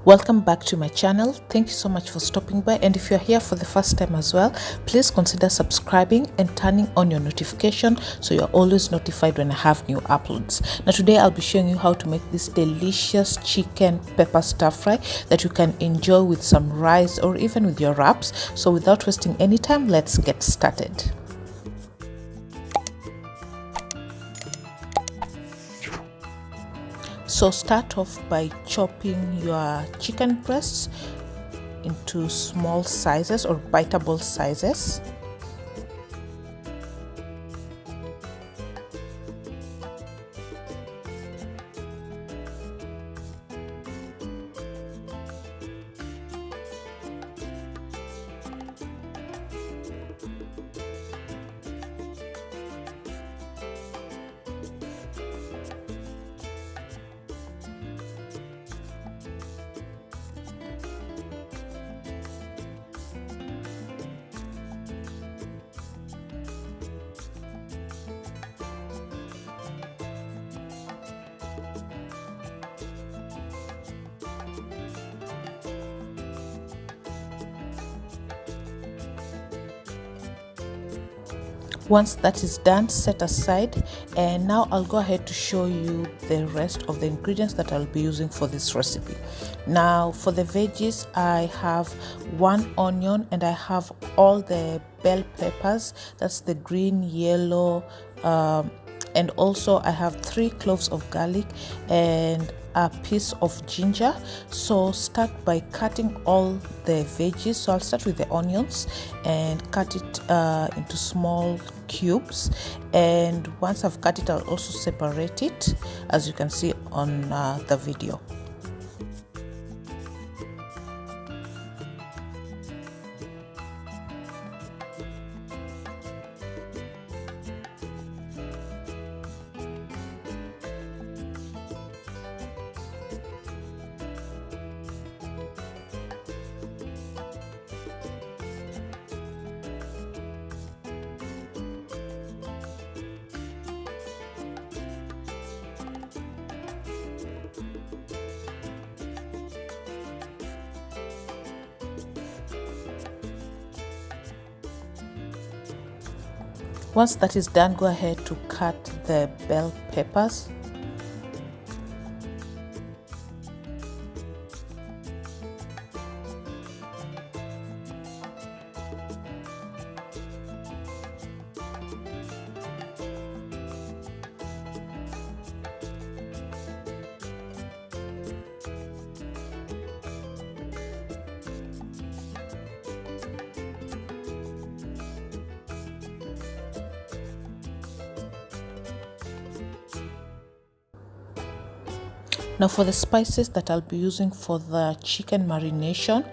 Welcome back to my channel. Thank you so much for stopping by, and if you're here for the first time as well, please consider subscribing and turning on your notification so you're always notified when I have new uploads. Now today I'll be showing you how to make this delicious chicken pepper stir fry that you can enjoy with some rice or even with your wraps. So without wasting any time, let's get started. So start off by chopping your chicken breasts into small sizes or biteable sizes. Once that is done, set aside, and now I'll go ahead to show you the rest of the ingredients that I'll be using for this recipe. Now for the veggies, I have 1 onion and I have all the bell peppers, that's the green, yellow, and also I have 3 cloves of garlic and a piece of ginger. So start by cutting all the veggies. So I'll start with the onions and cut it into small cubes, and once I've cut it, I'll also separate it as you can see on the video. Once that is done, go ahead to cut the bell peppers. Now for the spices that I'll be using for the chicken marination: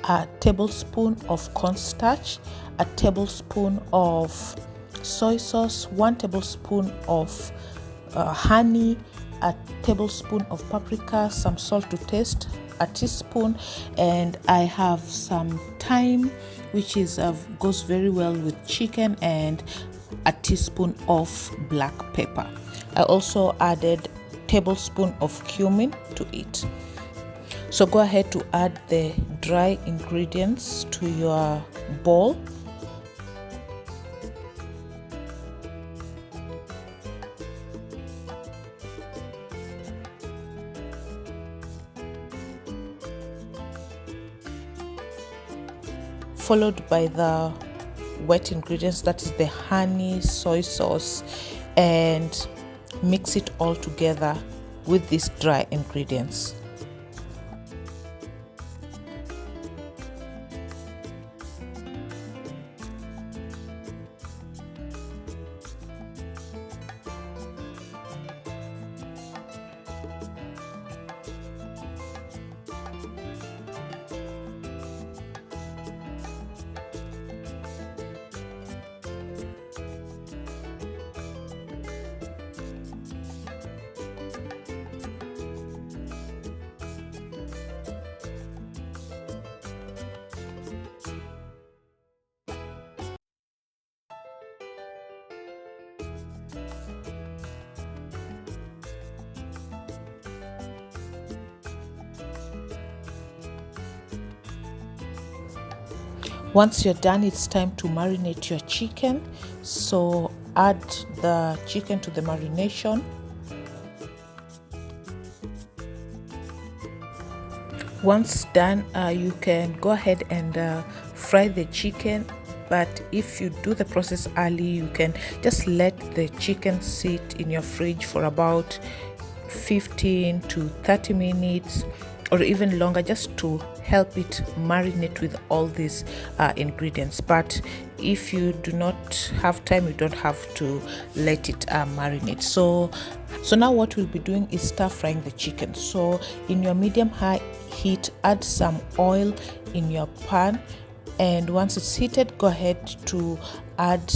a tablespoon of cornstarch, a tablespoon of soy sauce, 1 tablespoon of honey, a tablespoon of paprika, some salt to taste, a teaspoon, and I have some thyme, which is goes very well with chicken, and a teaspoon of black pepper. I also added tablespoon of cumin to it. So go ahead to add the dry ingredients to your bowl. Followed by the wet ingredients, that is the honey, soy sauce, and mix it all together with these dry ingredients. Once you're done, it's time to marinate your chicken. So add the chicken to the marination. Once done, you can go ahead and fry the chicken, but if you do the process early, you can just let the chicken sit in your fridge for about 15 to 30 minutes or even longer, just to help it marinate with all these ingredients. But if you do not have time, you don't have to let it marinate. So now what we'll be doing is stir frying the chicken. So in your medium high heat, add some oil in your pan, and once it's heated, go ahead to add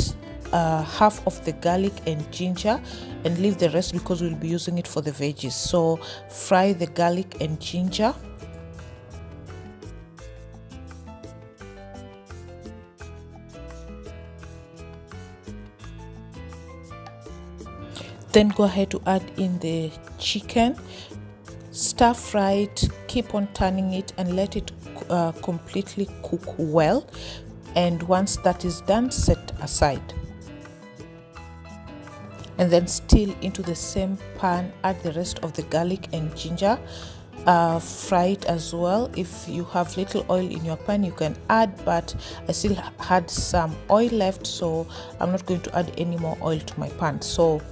half of the garlic and ginger, and leave the rest because we'll be using it for the veggies. So fry the garlic and ginger. Then go ahead to add in the chicken, stir fry it, keep on turning it and let it completely cook well. And once that is done, set aside. And then still into the same pan, add the rest of the garlic and ginger. Fry it as well. If you have little oil in your pan, you can add, but I still had some oil left, so I'm not going to add any more oil to my pan. So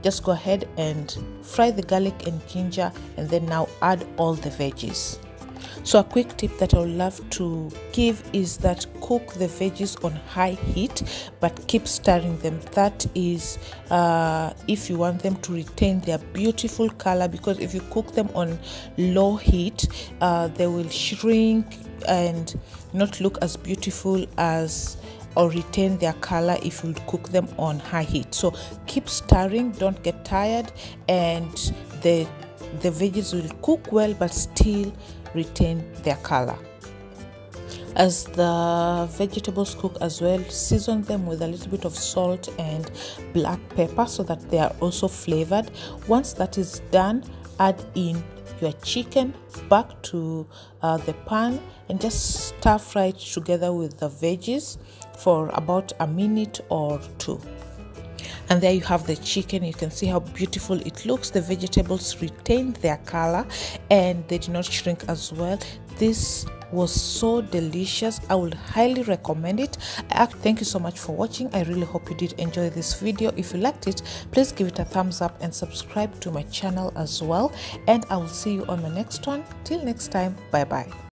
just go ahead and fry the garlic and ginger, and then now add all the veggies. So a quick tip that I would love to give is that cook the veggies on high heat, but keep stirring them. That is if you want them to retain their beautiful color, because if you cook them on low heat, they will shrink and not look as beautiful as, or retain their color if you cook them on high heat. So keep stirring, don't get tired, and the veggies will cook well but still retain their color. As the vegetables cook as well, season them with a little bit of salt and black pepper so that they are also flavored. Once that is done, add in your chicken back to the pan and just stir fry it together with the veggies for about a minute or two. And there you have the chicken. You can see how beautiful it looks. The vegetables retained their color and they did not shrink as well. This was so delicious. I would highly recommend it. Thank you so much for watching. I really hope you did enjoy this video. If you liked it, please give it a thumbs up and subscribe to my channel as well. And I will see you on the next one. Till next time, bye bye.